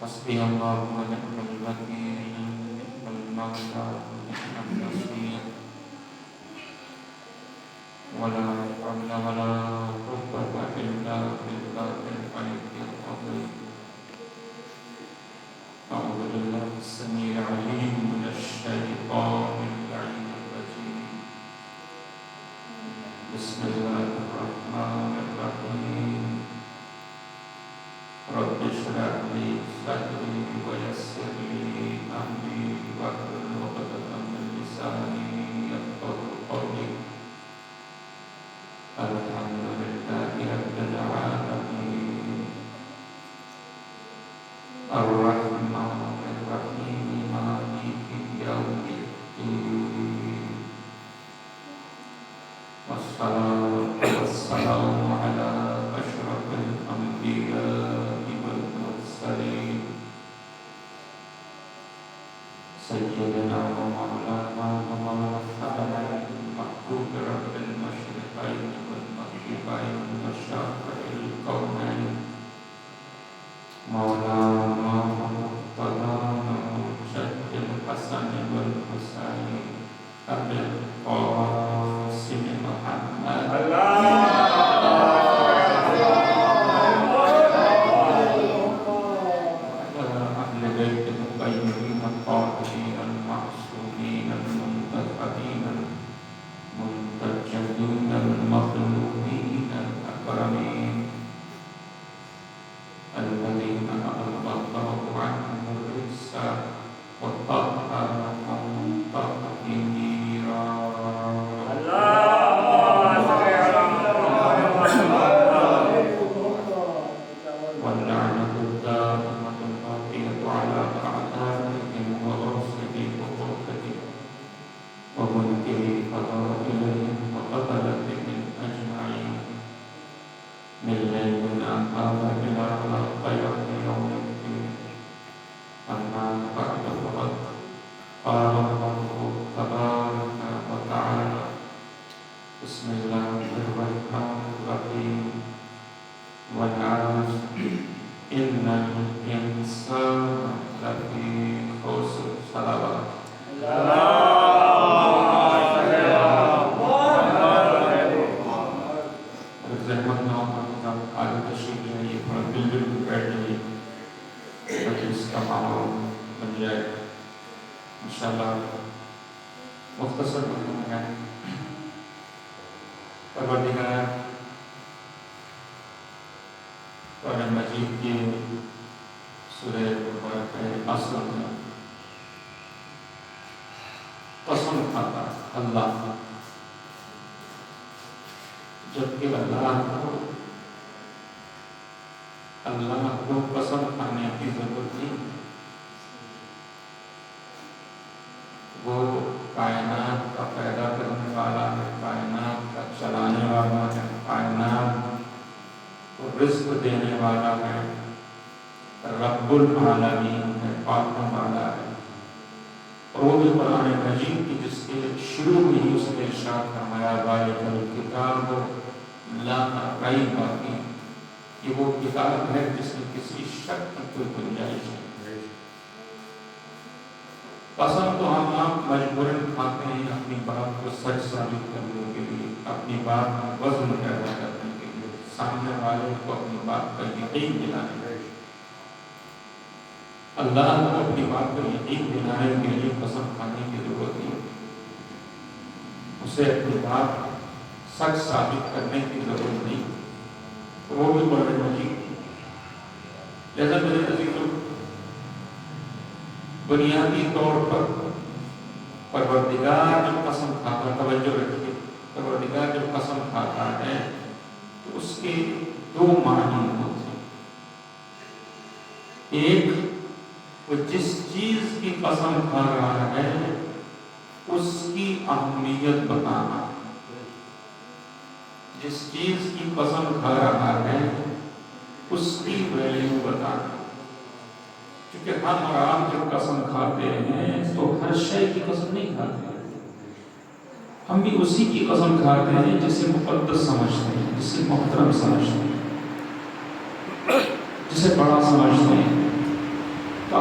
حسبي الله ونعم الوكيل نعم المولى ونعم النصير ولا حول ولا قوة إلا بالله العلي العظيم. أعوذ بالله السميع العليم من الشيطان اللعين الرجيم. بسم الله الرحمن الرحيم. رب اشرح لي صدري ويسر لي أمري واحلل عقدة من لساني يفقهوا قولي. الحمد لله رب العالمين الرحمن الرحيم مالك يوم الدين والصلاة والسلام على أشرف الأنبياء والمرسلين سيدنا ومولانا ومولانا المحبوب رب المشرقين والمغربين وشافع الكونين مولانا ومقتدانا جد الحسن والحسين أبي القاسم محمد بنیادی طور پر پروردگار جب قسم کھاتا ہے، توجہ رکھیے، پروردگار جب قسم کھاتا ہے تو اس کے دو معنی ہوتے ہیں۔ ایک، وہ جس چیز کی قسم کھا رہا ہے اس کی اہمیت بتانا، جس چیز کی قسم کھا رہا ہے اس کی ویلیو بتانا۔ کیونکہ ہم اور آپ جب قسم کھاتے ہیں تو ہر شے کی قسم نہیں کھاتے، ہم بھی اسی کی قسم کھاتے ہیں جسے مقدس سمجھتے ہیں، جسے محترم سمجھتے ہیں، جسے بڑا سمجھتے ہیں۔ تو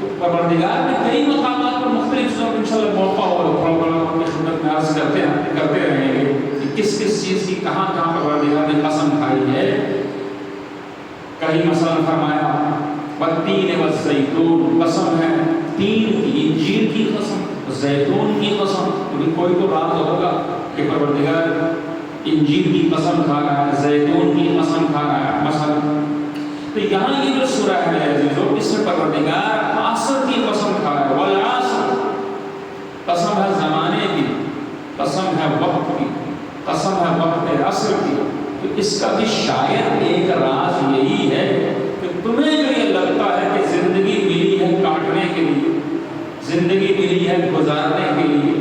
تو پروردگار نے کئی مقامات پر مختلف چیزوں میں انشاءاللہ موقع ہو پروگرام کی خدمت میں عرض کرتے رہیں گے کہ کس چیز کی کہاں پروردگار نے قسم کھائی ہے. کہیں مثلا فرمایا والتین والزیتون، قسم ہے تین کی، انجیر کی قسم، زیتون کی قسم. کوئی تو بات ہوگا کہ پروردگار انجیر کی قسم کھا رہا ہے، زیتون کی قسم کھا رہا ہے مثلا. تو یہاں یہ جو سورہ ہے عزیزو، اس میں پروردگار عصر کی قسم کھا رہا ہے. والعصر، قسم ہے زمانے کی، قسم ہے وقت کی، قسم ہے وقت عصر کی. تو اس کا بھی شاید ایک راز یہی ہے کہ تمہیں جو یہ لگتا ہے کہ زندگی ملی ہے کاٹنے کے لیے، زندگی ملی ہے گزارنے کے لیے،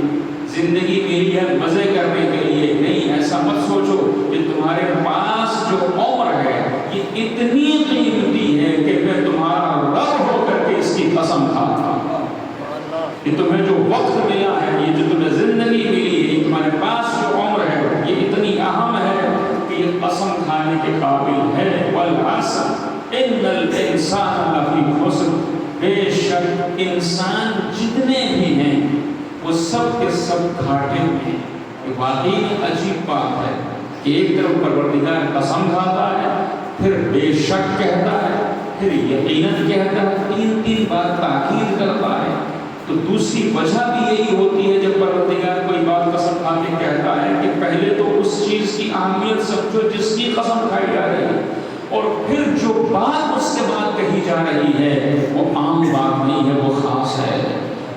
زندگی ملی ہے مزے کرنے کے لیے، نہیں، ایسا مت سوچو کہ تمہارے پاس جو عمر ہے یہ اتنی قیمتی ہے کہ میں تمہارا رب ہو کر کے اس کی قسم کھاتا ہوں. کہ تمہیں جو وقت ملا ہے، یہ جو تمہیں زندگی ملی ہے، تمہارے پاس جو عمر ہے یہ اتنی اہم ہے کہ یہ قسم کھانے کے قابل ہے. والعصر ان الانسان لفی خسر، بے شک انسان جتنے بھی ہیں وہ سب کے سب گھاٹے میں ہیں. یہ واقعی عجیب بات ہے کہ ایک طرف پروردگار قسم کھاتا ہے، پھر بے شک کہتا ہے، پھر یقیناً کہتا ہے، تین بار تاکید کرتا ہے. تو دوسری وجہ بھی یہی ہوتی ہے جب پروردگار کوئی بات قسم کھا کے کہتا ہے کہ پہلے تو اس چیز کی اہمیت سمجھو جس کی قسم کھائی جا رہی ہے، اور پھر جو بات اس کے بعد کہی جا رہی ہے وہ عام بات نہیں ہے، وہ خاص ہے.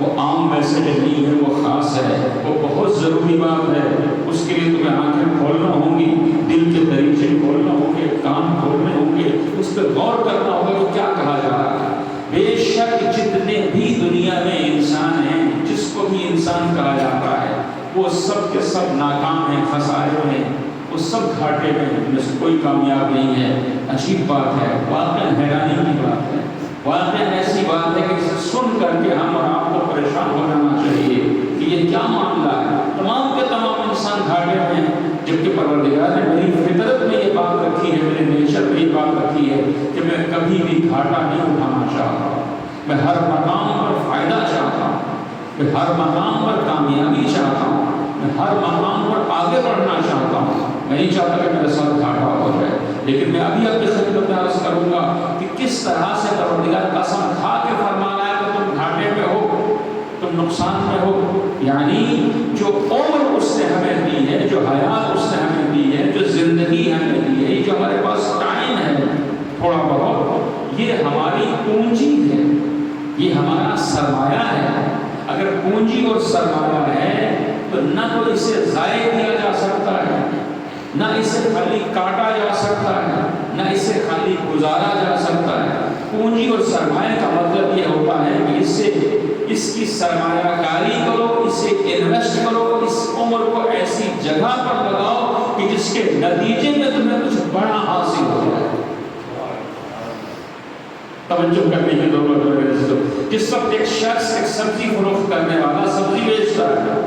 وہ عام میسج نہیں ہے، وہ خاص ہے، وہ بہت ضروری بات ہے. اس کے لیے تمہیں آنکھیں کھولنا ہوں گی، دل کے دریچے کھولنا ہوں گے، کان کھولنے ہوں گے، اس پہ غور کرنا ہوگا کہ کیا کہا جا رہا ہے. بے شک جتنے بھی دنیا میں انسان ہیں، جس کو بھی انسان کہا جاتا ہے، وہ سب کے سب ناکام ہیں، خسارے میں، وہ سب گھاٹے میں ہیں، ان میں سے کوئی کامیاب نہیں ہے. عجیب بات ہے، واقعا حیرانی کی بات ہے، واقعا ایسی بات ہے کہ اسے سن کر کے ہم اور آپ کو پریشان ہو جانا چاہیے کہ یہ کیا معاملہ ہے. تمام کے تمام انسان گھاٹے میں ہیں، جبکہ پروردگار نے میری فطرت میں یہ بات رکھی ہے، میرے نیچر میں یہ بات رکھی ہے کہ میں کبھی بھی گھاٹا نہیں اٹھانا چاہتا. میں ہر مقام پر فائدہ چاہتا ہوں، میں ہر مقام پر کامیابی چاہتا ہوں، میں ہر مقام پر آگے بڑھنا چاہتا ہوں. میں نہیں چاہتا کہ میرے ساتھ گھاٹا ہو جائے. لیکن میں ابھی اپنی خدمت میں عرض کروں گا کہ کس طرح سے پروردگار قسم کھا کے فرمانا ہے کہ تم گھاٹے میں ہو، تم نقصان میں ہو. یعنی جو عمر اس نے ہمیں دی ہے، جو حیات اس نے ہمیں دی ہے، جو زندگی ہمیں دی ہے، جو ہمارے پاس ٹائم ہے تھوڑا بہت، یہ ہماری پونجی ہے، یہ ہمارا سرمایہ ہے. اگر پونجی اور سرمایہ ہے تو نہ تو اسے ضائع کیا جا سکتا ہے، نہ اسے خالی کاٹا جا سکتا ہے، نہ اسے خالی گزارا جا سکتا ہے. پونجی اور سرمایہ کا مطلب یہ ہوتا ہے کہ اس کی سرمایہ کاری کرو، اسے انویسٹ کرو، اس عمر کو ایسی جگہ پر لگاؤ کہ جس کے نتیجے میں تمہیں کچھ بڑا حاصل ہو جائے. توجہ کرنے کی ضرورت ہے. جس وقت ایک شخص ایک سبزی فروخت کرنے والا سبزی بیچتا ہے،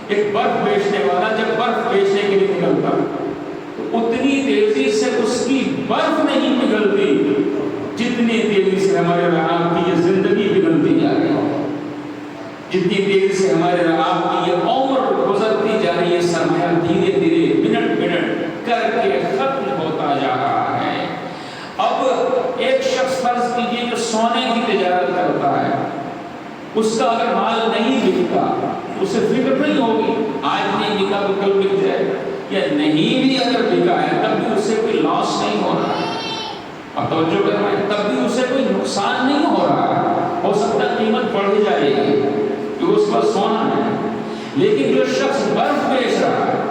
ایک برف بیچنے والا جب برف بیچنے کے لیے نکلتا ہے تو اتنی تیزی سے اس کی برف نہیں پگھلتی جتنی تیزی سے ہمارے آپ کی یہ زندگی پگھلتی جا رہی ہے، جتنی تیزی سے ہمارے آپ کی یہ عمر گزرتی جا رہی ہے. سرمایہ دھیرے دھیرے منٹ کر کے ختم ہوتا جا رہا ہے. اب ایک شخص فرض کیجیے جو سونے کی تجارت کرتا ہے، اس کا اگر مال نہیں بکتا اسے فکر نہیں ہوگی آج نہیں بکا تو کل بک جائے گا، یا نہیں بھی اگر بکا ہے تب بھی اسے کوئی لاس نہیں ہو رہا ہے. اور توجہ کر رہے ہیں، تب بھی اسے کوئی نقصان نہیں ہو رہا ہے. ہو سکتا ہے قیمت بڑھ جائے گی کہ اس پر سونا ہے. لیکن جو شخص برف بیچ رہا ہے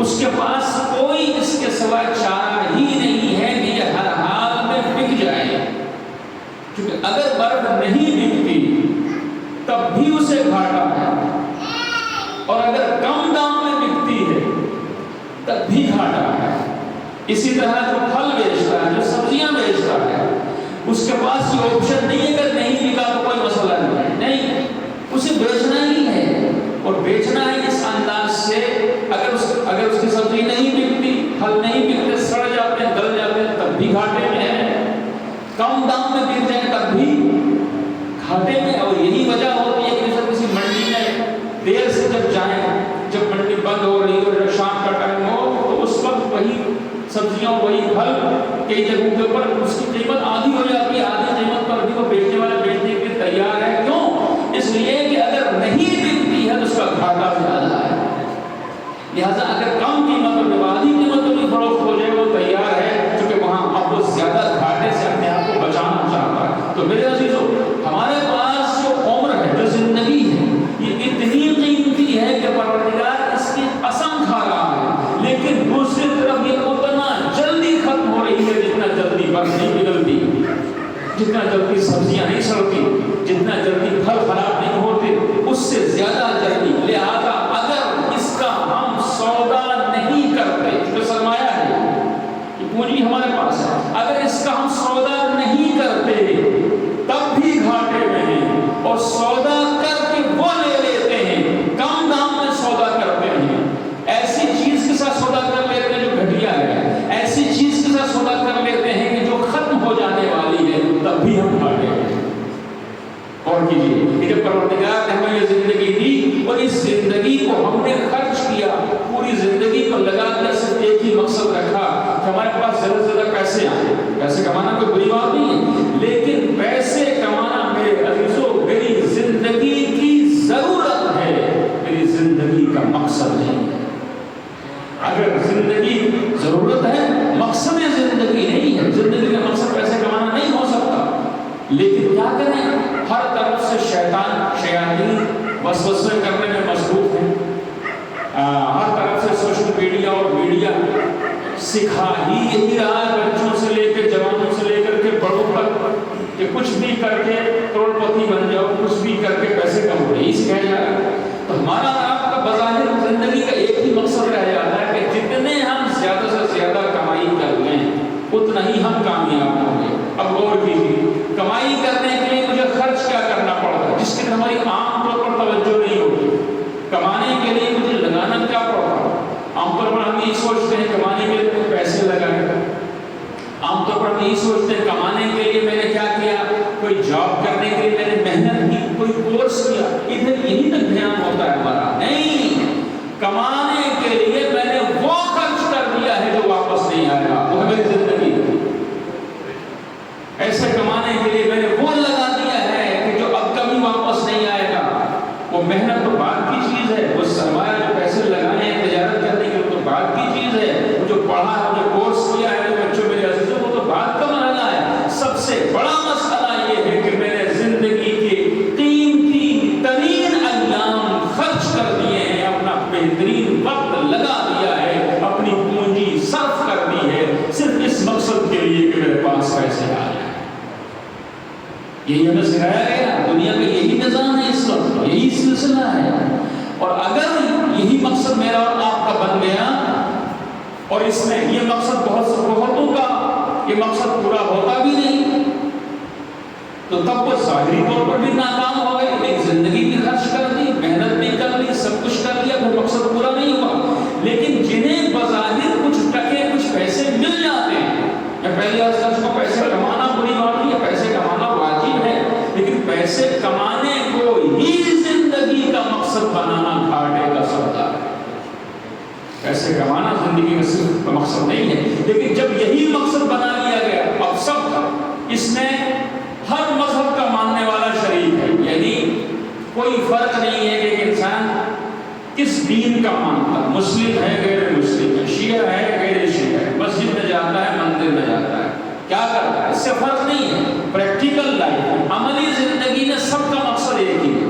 اس کے پاس کوئی اس کے سوا چارہ ہی نہیں ہے کہ یہ ہر حال میں بک جائے، کیونکہ اگر برف نہیں بکتی تب بھی اسے گھاٹا ہے، اور اگر کم دام میں بکتی ہے تب بھی گھاٹا ہے. اسی طرح جو پھل بیچتا ہے، جو سبزیاں بیچتا ہے، اس کے پاس یہ آپشن نہیں ہے کہ نہیں بکا تو کوئی مسئلہ نہیں، اسے بیچنا ہی ہے. اور بیچنا ہے اس انداز سے اگر اس کی سبزی نہیں بکتی، پھل نہیں بکتے، سڑ جاتے ہیں، گل جاتے ہیں، تب بھی گھاٹے میں ہے. کم دام میں بک جائے تب بھی گھاٹے میں. اور یہی وجہ ہوتی ہے کہ جیسے کسی منڈی میں دیر سے جب جائیں, جب منڈی بند ہو رہی ہو, جب شام کا ٹائم ہو, تو اس وقت وہی سبزیاں, وہی پھل کئی جگہوں کے اوپر اس کی قیمت آدھی ہو جاتی ہے, آدھی قیمت پر بھی وہ بیچنے والا بیچنے کے لیے تیار ہے. کیوں؟ اس لیے کہ اگر نہیں بکتی ہے تو اس کا گھاٹا زیادہ ہے. لہٰذا اگر کم قیمت اور آدھی قیمت میں فروخت ہو جائے وہ تیار ہے, کیونکہ وہاں اب وہ زیادہ گھاٹے سے اپنے آپ کو بچانا چاہتا ہے. تو میرے عزیزو, ہمارے پاس جو عمر ہے, جو زندگی ہے, یہ اتنی قیمتی ہے کہ پروردگار اس کی قسم کھا رہا ہے, لیکن دوسری طرف یہ اتنا جلدی ختم ہو رہی ہے جتنا جلدی برف نہیں پگھلتی, جتنا جلدی سبزیاں نہیں سڑتی, جتنا جلدی پھل خراب نہیں ہوتے, اس سے زیادہ جلدی. لہذا اگر اس کا ہم سودا نہیں کرتے, جو سرمایہ ہے, یہ پونجی ہمارے پاس ہے, اگر اس کا ہم سودا نہیں کرتے تب بھی گھاٹے میں ہیں, اور سودا کر کے وہ لے لیتے ہیں, کم دام میں سودا کرتے ہیں, ایسی چیز کے ساتھ سودا کر لیتے ہیں جو گھٹیا ہے, ایسی چیز کے ساتھ سودا کر لیتے ہیں کہ جو ختم ہو جانے والی ہے, تب بھی ہم گھاٹے ہیں. اور کیجیے کہ جب پروردگار نے ہمیں یہ زندگی دی اور اس زندگی کو ہم نے خرچ کیا, پوری زندگی کو لگا کر صرف ایک ہی مقصد رکھا کہ ہمارے پاس زیادہ سے زیادہ پیسے آئیں. پیسے کمانا کوئی بری بات نہیں ہے, لیکن پیسے کمانا میرے عزیزو میری زندگی کی ضرورت ہے, میری زندگی کا مقصد نہیں ہے. اگر زندگی ضرورت ہے, مقصد زندگی نہیں ہے, زندگی کا مقصد پیسے کمانا نہیں ہو سکتا. لیکن کیا کریں, ہر طرف سے شیاطین وسوسے کرنے میں مصروف ہیں. ہر طرف سے سوشل میڈیا اور میڈیا سکھا ہی یہی رہا ہے, بچوں سے لے کے جوانوں سے لے کر کے بڑوں تک, کہ کچھ بھی کر کے کروڑ پتی بن جاؤ, کچھ بھی کر کے پیسے کماؤ, یہی سکھایا جا رہا ہے. تو ہمارا آپ کا بظاہر زندگی کا ایک ہی مقصد رہ جاتا ہے کہ جتنے ہم زیادہ سے زیادہ کمائی کر لیں اتنا ہی ہم کامیاب ہوں گے. اب غور کیجیے, کمائی کرنے کے لیے مجھے خرچ کیا کرنا پڑتا ہے, جس کی ہماری عام طور پر توجہ نہیں ہوتی. کمانے کے لیے مجھے لگانا کیا پڑتا ہے. عام طور پر ہم یہ سوچتے ہیں کمانے کے لیے پیسے لگائے, عام طور پر ہم یہ سوچتے ہیں کمانے کے لیے میں نے کیا کیا, کوئی جاب کرنے کے لیے میں نے محنت کی, کوئی کورس کیا, ادھر یہی تک دھیان ہوتا ہے ہمارا. نہیں, کمانے کے لیے میں نے وہ خرچ کر دیا ہے جو واپس نہیں آئے گا, وہ ہے میری زندگی. ایسے کمانے کے لیے میں نے وہ لگا دیا ہے کہ جو اب کبھی واپس نہیں آئے گا. وہ محنت تو بعد کی چیز ہے, وہ سرمایہ جو پیسے لگانے ہیں تجارت کرنے کے لیے تو بعد کی چیز ہے, وہ جو پڑھا ہے, جو کورس کیا ہے, جو بچوں میرے عزیزوں وہ تو بعد کا مرحلہ ہے. سب سے بڑا مسئلہ یہ ہے کہ میں نے زندگی کے قیمتی ترین ایام خرچ کر دیے ہیں, اپنا بہترین وقت لگا دیا ہے, اپنی پونجی صرف کر دی ہے صرف اس مقصد کے لیے کہ میرے پاس پیسے آ جائیں. یہی ہمیں سکھایا گیا, دنیا کا یہی نظام ہے, اس وقت یہی سلسلہ ہے. اور اگر یہی مقصد میرا اور آپ کا بن گیا اور اس میں یہ مقصد بہتوں کا یہ مقصد پورا ہوتا بھی نہیں, تو تب وہ ظاہری طور پر بھی ناکام ہو گئے. ایک زندگی بھی خرچ کر دی, محنت بھی کر لی, سب کچھ کر لیا, پھر مقصد پورا نہیں ہوا. لیکن جنہیں بظاہر کچھ ٹکے کچھ پیسے مل جاتے ہیں, میں پہلے عرض کو پیسے کمانا بری بات نہیں ہے, پیسے کمانا واجب ہے, لیکن پیسے کمانے کو ہی زندگی کا مقصد بنانا گھاٹے کا سودا ہے. پیسے کمانا زندگی کا صرف مقصد نہیں ہے, لیکن جب یہی مقصد بنا لیا گیا, اب سب اس میں ہر مذہب کا ماننے والا شریک ہے. یعنی کوئی فرق نہیں ہے کہ انسان کس دین کا مانتا, مسلم ہے غیر مسلم ہے, شیعہ ہے غیر شیعہ ہے, مسجد میں جاتا ہے مندر میں جاتا ہے, کیا کرتا ہے, اس سے فرق نہیں ہے. پریکٹیکل لائف, عملی زندگی میں سب کا مقصد ایک ہی ہے,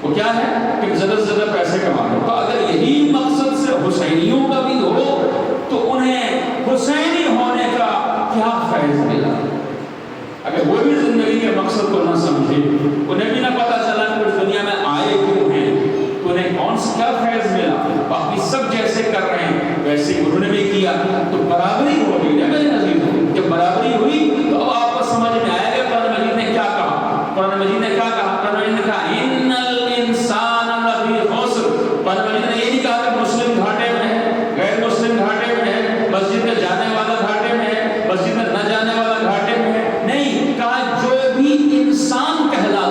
وہ کیا ہے کہ زیادہ سے زیادہ پیسے کمانا. تو اگر یہی مقصد سے حسینیوں کا بھی ہو تو انہیں حسینی ہونے کا کیا فیض ملا. اگر وہ بھی زندگی کے مقصد کو نہ سمجھے, انہیں بھی نہ پتا چلا کہ اس دنیا میں آئے کیوں ہیں, تو انہیں کون سا کیا فیض ملا. باقی سب جیسے کر رہے ہیں ویسے انہوں نے بھی کیا, تو برابری ہو گئی ہے میرے عزیزوں. جب برابری ہوئی تو اب آپ کو سمجھ میں آئے گا قرآن مجید نے کیا کہا. قرآن مجید نے کیا کہا, قرآن مجید نے کہا ان الانسان لفی خسر. قرآن مجید نے یہ نہیں کہا کہ مسلم گھاٹے میں ہے, غیر مسلم گھاٹے میں ہے, مسجد میں جانے والا گھاٹے میں ہے, مسجد میں نہ جانے والا گھاٹے میں ہے. نہیں کہا جو بھی انسان کہلاتا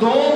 2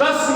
10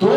2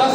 10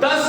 10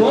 2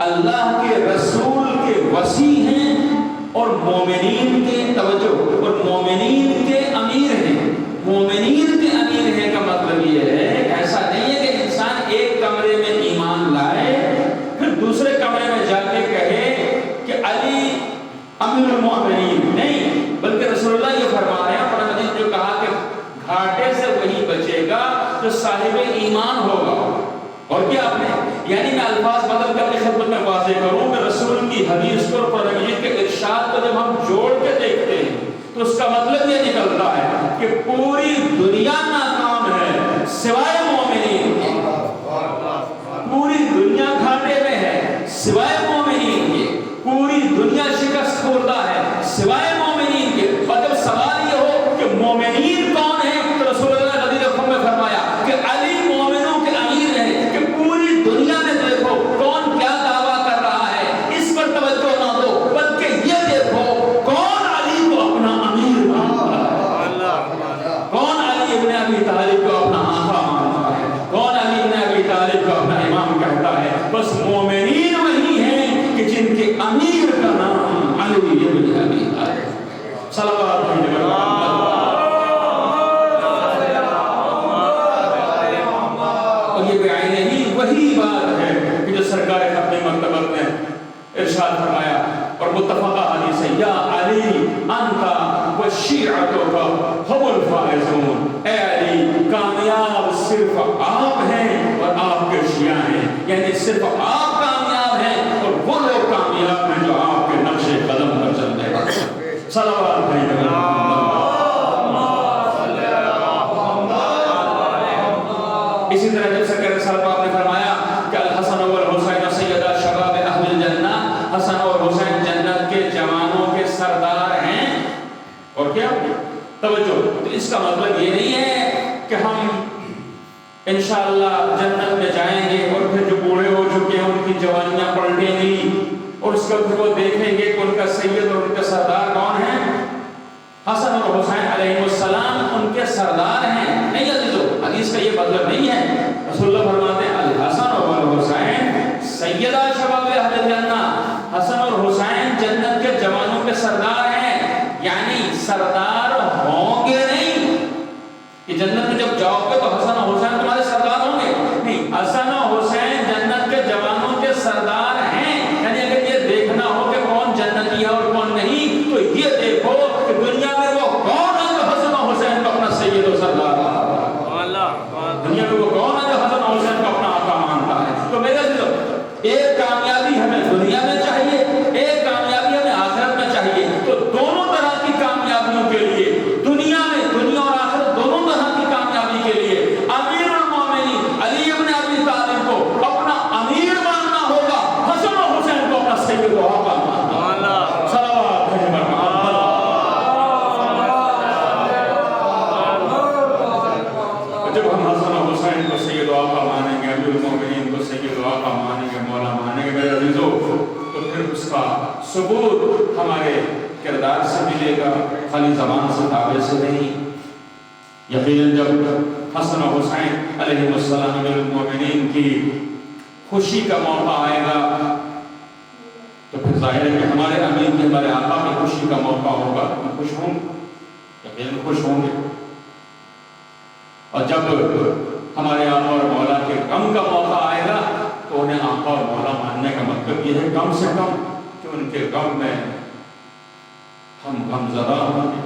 اللہ کے رسول کے وسیع ہیں اور مومنین کے توجہ اور مومنین کے امیر ہیں. مومنین کے امیر ہیں کا مطلب یہ ہے ایسا نہیں ہے کہ انسان ایک کمرے میں ایمان لائے پھر دوسرے کمرے میں جا کے کہے کہ علی امیر المومنین. نہیں، بلکہ رسول اللہ یہ فرما رہے ہیں قرآن مجید جو کہا کہ گھاٹے سے وہی بچے گا جو صاحب ایمان ہوگا. اور کیا آپ نے یعنی میں الفاظ بدل کر اپنی خدمت میں واضح کروں کہ رسول کی حدیث کو اور قرآن مجید کے ارشاد کو جب ہم جوڑ کے دیکھتے ہیں تو اس کا مطلب یہ نکلتا ہے کہ پوری دنیا ناکام ہے سوائے مومنین کے. پوری دنیا گھاٹے میں ہے سوائے مومنین کے. پوری دنیا شکست خوردہ ہے سوائے مومنین کے. اور جب سوال یہ ہو کہ مومنین کون ہیں تو رسول اللہ نے حدیث میں فرمایا کہ علی مومنوں کے امیر ہیں. کہ پوری دنیا میں دیکھو کون کیا دعویٰ کر رہا ہے اس پر توجہ نہ دو بلکہ یہ دیکھو کون علی کو اپنا امیر مانتا ہے. کون علی ابن ابی طالب کو اپنا آقا مانتا ہے. کون علی ابن ابی طالب کو اپنا امام کہتا ہے. بس مومنین وہی ہیں کہ جن کے امیر کا نام علی ابن ابی طالب. صلوات اللہ. اور یہ بعینہ ہی وہی بات ہے کہ جو سرکار ختم مرتبت نے ارشاد فرمایا اور متفقہ حدیث ہے یا علی انت و شیعتک هم الفائزون. اے علی کامیاب صرف آپ ہیں اور آپ کے شیعہ ہیں. یعنی صرف آپ کامیاب ہیں اور وہ لوگ کامیاب ہیں جو آپ کے نقش قدم پر چلتے ہیں. صلوات اللہ. اسی طرح جب سرکار صاحب نے فرمایا کہ الحسن والحسین سیدہ شباب اہل الجنہ. حسن اور حسین جنت کے جوانوں کے سردار ہیں. اور کیا توجہ تو اس کا مطلب یہ نہیں ہے کہ ہم انشاءاللہ جنت میں جائیں گے اور پھر جو بوڑھے ہو چکے ہیں ان کی جوانیاں پلٹیں گی اور اس کا پھر وہ دیکھیں گے کہ ان کا سید اور ان کے سردار کون ہیں. حسن اور حسین علیہ السلام ان کے سردار ہیں. نہیں عزیزو حدیث کا یہ مطلب نہیں ہے. رسول اللہ فرماتے ہیں الحسن اور حسین سیدہ شباب اہل الجنہ. حسن اور حسین جنت کے جوانوں کے سردار ہیں. یعنی سردار ہوں گے نہیں کہ جنت میں جب جاؤ گے تو حسن اور حسین تمہارے سردار ہوں گے. نہیں، حسن اور حسین جنت کے جوانوں کے سردار ہیں. یعنی اگر یہ دیکھنا ہو کہ کون جنتی ہے اور کون نہیں تو یہ دیکھو کہ دنیا میں وہ کون ہے جو حسن اور حسین کو اپنا سید و سردار مانتا ہے. دنیا میں وہ کون ہے جو حسن اور حسین کو اپنا آقا مانتا ہے. تو میرے دل ایک کامیابی ہمیں دنیا میں چاہیے ایک کامیابی ہمیں آخرت میں چاہیے. تو دونوں طرح کی کامیابیوں کے لیے دنیا اور آخرت دونوں طرح کی کامیابی کے لیے امیر المومنین علی ابن ابی طالب کو اپنا امیر ماننا ہوگا. حسن اور حسین کو اپنا سید و آقا ماننا ہوگا. صلوات محمد. جب ہم حسن اور حسین کو سید و آقا مانیں گے امیر المومنین کو سید و آقا مانیں گے مولا مانیں گے میرے عزیزو تو پھر اس کا ثبوت ہمارے کردار سے ملے گا خالی زبان سے دعوے سے نہیں. یقیناً جب حسن و حسین علیہ السلام امیر المومنین کی خوشی کا موقع آئے گا تو پھر ظاہر ہے کہ ہمارے امیر کی ہمارے آقا کی خوشی کا موقع ہوگا. ہم خوش ہوں گے یقیناً خوش ہوں گے. اور جب ہمارے آقا اور مولا کے غم کا موقع آئے گا تو انہیں آقا اور مولا ماننے کا مطلب یہ ہے کم سے کم کہ ان کے غم میں ہم غم زدہ ہوں گے.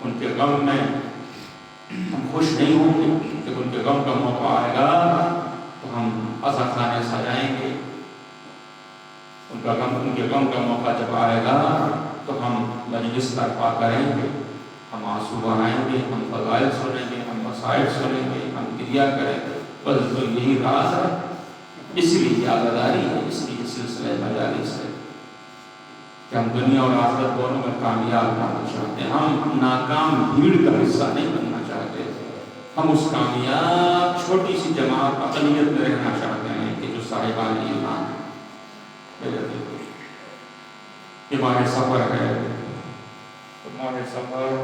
ان کے غم میں ہم خوش نہیں ہوں گے. جب ان کے غم کا موقع آئے گا تو ہم عزا خانے سجائیں گے. ان کے غم کا موقع جب آئے گا تو ہم مجلس برپا کریں گے. ہم آنسو بہائیں گے. ہم فضائل سنیں گے. ہم مسائل سنیں گے. ہم گریہ کریں گے. بس تو یہی راز ہے. اس لیے یادگاری ہے اس لیے سلسلہ مجالس ہے کہ ہم دنیا اور آخرت دونوں میں کامیاب ہونا چاہتے ہیں. ہم ناکام بھیڑ کا حصہ نہیں بننا چاہتے. ہم اس کامیاب چھوٹی سی جماعت اقلیت میں رہنا چاہتے ہیں کہ جو صاحبان ایمان ہے. یہ ماہ سفر ہے. ماہ سفر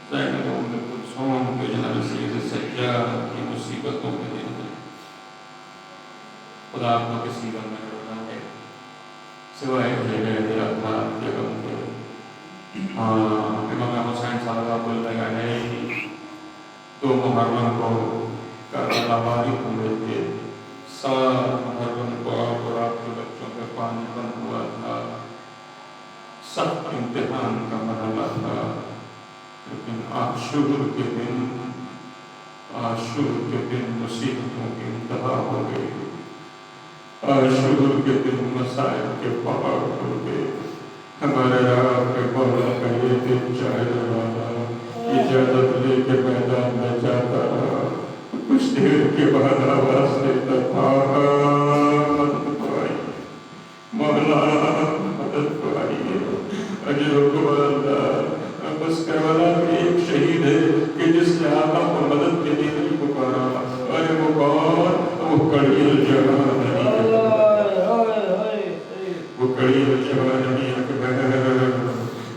زینب ام کلثوم کے جناب سید سجاد کی مصیبتوں کے دن ہے. خدا آپ کو کسی میں سوائے بھیجے تھا امام حسین صاحب بولنے لگے 2 محرم کو کربلا واقع ہوئے تھے. 7 محرم کو آپ اور آپ کے بچوں پہ پانی بند ہوا تھا. سخت امتحان کا مرحلہ تھا. لیکن عاشور کے دن مصیبتوں کی انتہا ہو گئی. عاشور کے دن مسائل کے پہاڑ ہو گئے. ہمارے آپ کے مولا کا یہ دن چاہنے والا اجازت لے کے میدان میں جاتا رہا. کچھ دیر کے بعد آواز دیتا تھا مدد کو آئی مولا مدد کو آئیے. اجر و اللہ بس کربلا میں ایک شہید ہے کہ جس نے آقا کو مدد کے لیے نہیں پکارا. ارے وہ کون؟ وہ کڑی الجوان وہ کڑی الجوان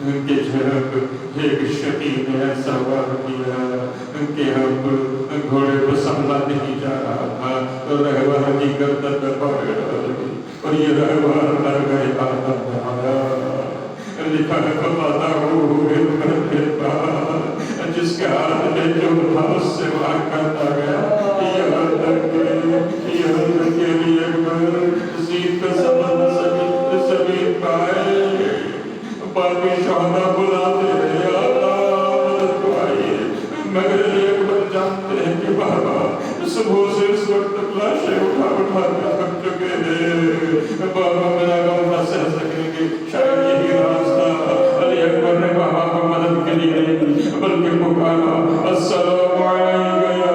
ان کے جھڑپ ایک شہید نے ایسا وار کیا کہ اب گھوڑے کو سنبھلا نہیں جا رہا تھا تو رہوار کی گردن میں پکڑ ڈالی اور یہ رہوار مر گئے. آدم نے آیا لکھا ہے جس کے ہاتھ میں جو تھا اس سے وہاں کرتا گیا. یہاں تک کے لیے زید کا سمند سبھی پائے باقی شہداء بلاتے رہے اللہ تو آئیے. مگر ایک بات جانتے ہیں کہ بابا صبح سے اس وقت تک لاشیں اٹھا کے تھک چکے ہیں. بابا میرا غم نہ سہ سکیں گے. شاید یہی راز تھا. علی اکبر نے بابا کو مدد کے لیے نہیں بلکہ پکارا السلام علیکم یا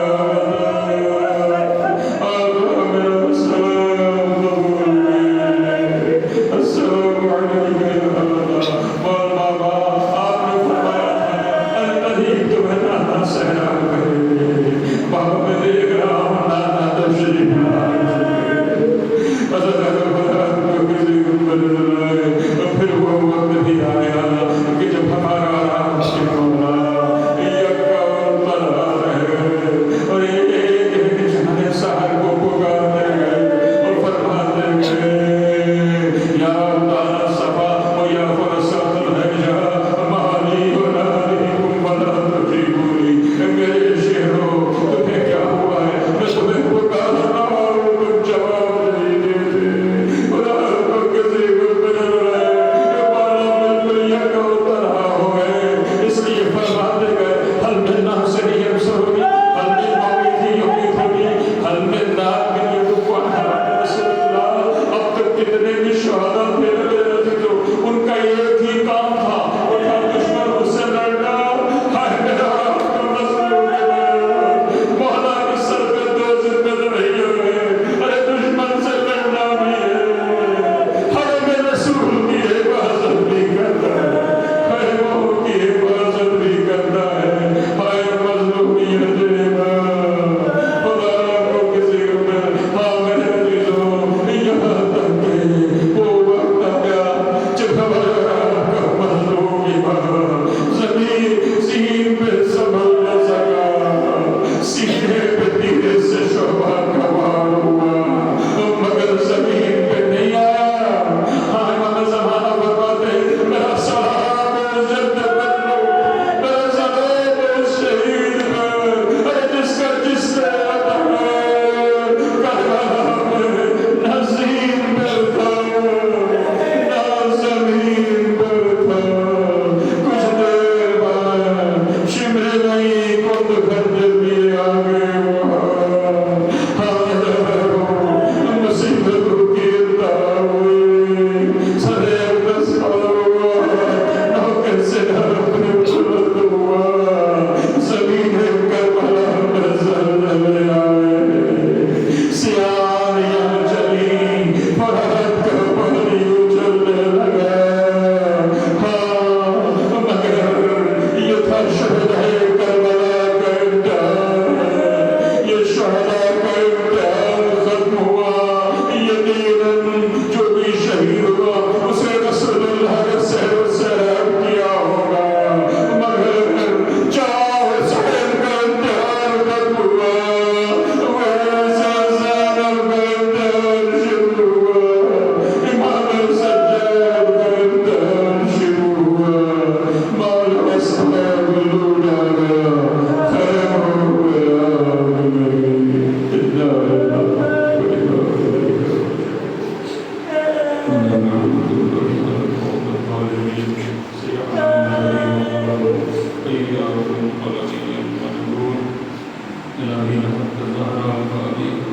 حق الزهراء وأبيها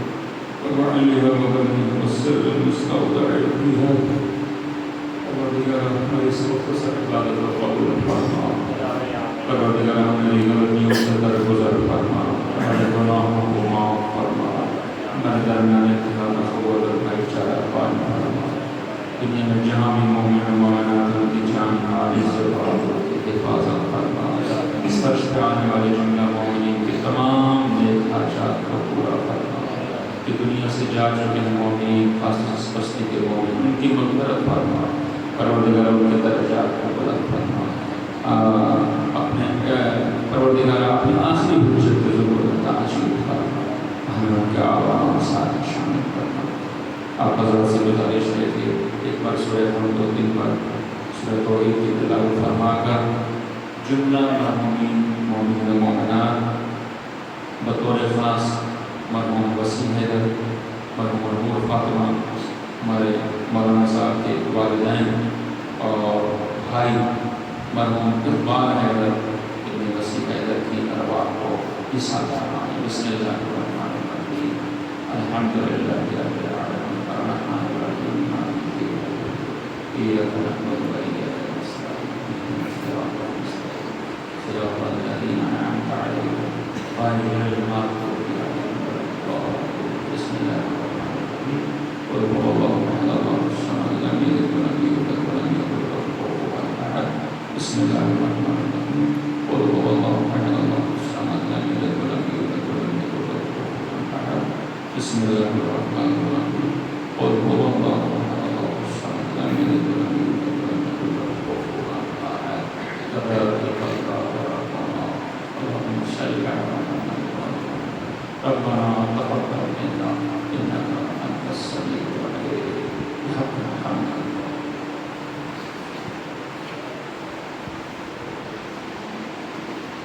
وعليها وبنيها والسر المستودع فيها پروردگار ہماری اس مختصر عبادت کو قبول فرما پروردگار ہماری غلطیوں سے درگزر فرما ہمارے گناہوں کو معاف فرما ہمارے درمیان اتحاد اخوت اور بھائی چارہ قائم فرما دنیا میں جہاں بھی مومن مومنات ان کی جان مال عزت اور آبرو کی حفاظت فرما اس فرش پہ آنے والے جملہ مومنین کے تمام نیک حاجات کو پورا فرما کہ دنیا سے جا چکے ہیں مومنین خاص بستی کے مومن ان کی مغفرت فرما پروردگار ان کے درجات کو بلند فرما اپنے پروردگار اپنی آخری حجت کے ظہور میں تعجیل فرما ہمیں ان کے آوام ساتھ شامل کرنا آپ حضرت سے گزارش ہے کہ ایک بار سورہ ہم 2 دن پر سورہ توحید کی تلاوت فرما کر جملہ مرحومین مومنین مومنات بطور خاص مرحوم وسیم حیدر مرحوم نور فاطمہ ہمارے مولانا صاحب کے والدین اور بھائی مرحوم اقبال حیدر ابن وسیم حیدر کی ارواح کو حصہ فرمائیں بسم اللہ الرحمن الرحیم الحمد للہ رب العالمین الرحمن الرحیم مالک یوم الدین ایاک نعبد و ایاک نستعین اهدنا الصراط المستقیم صراط الذین انعمت علیہم غیر المغضوب علیہم ولا الضالین بسم اللہ الرحمن الرحیم قل هو الله احد الله الصمد لم يلد ولم يولد ولم يكن له كفوا احد بسم الله الرحمن الرحيم قل هو الله احد الله الصمد لم يلد ولم يولد ولم يكن له كفوا احد بسم الله الرحمن الرحيم قل هو الله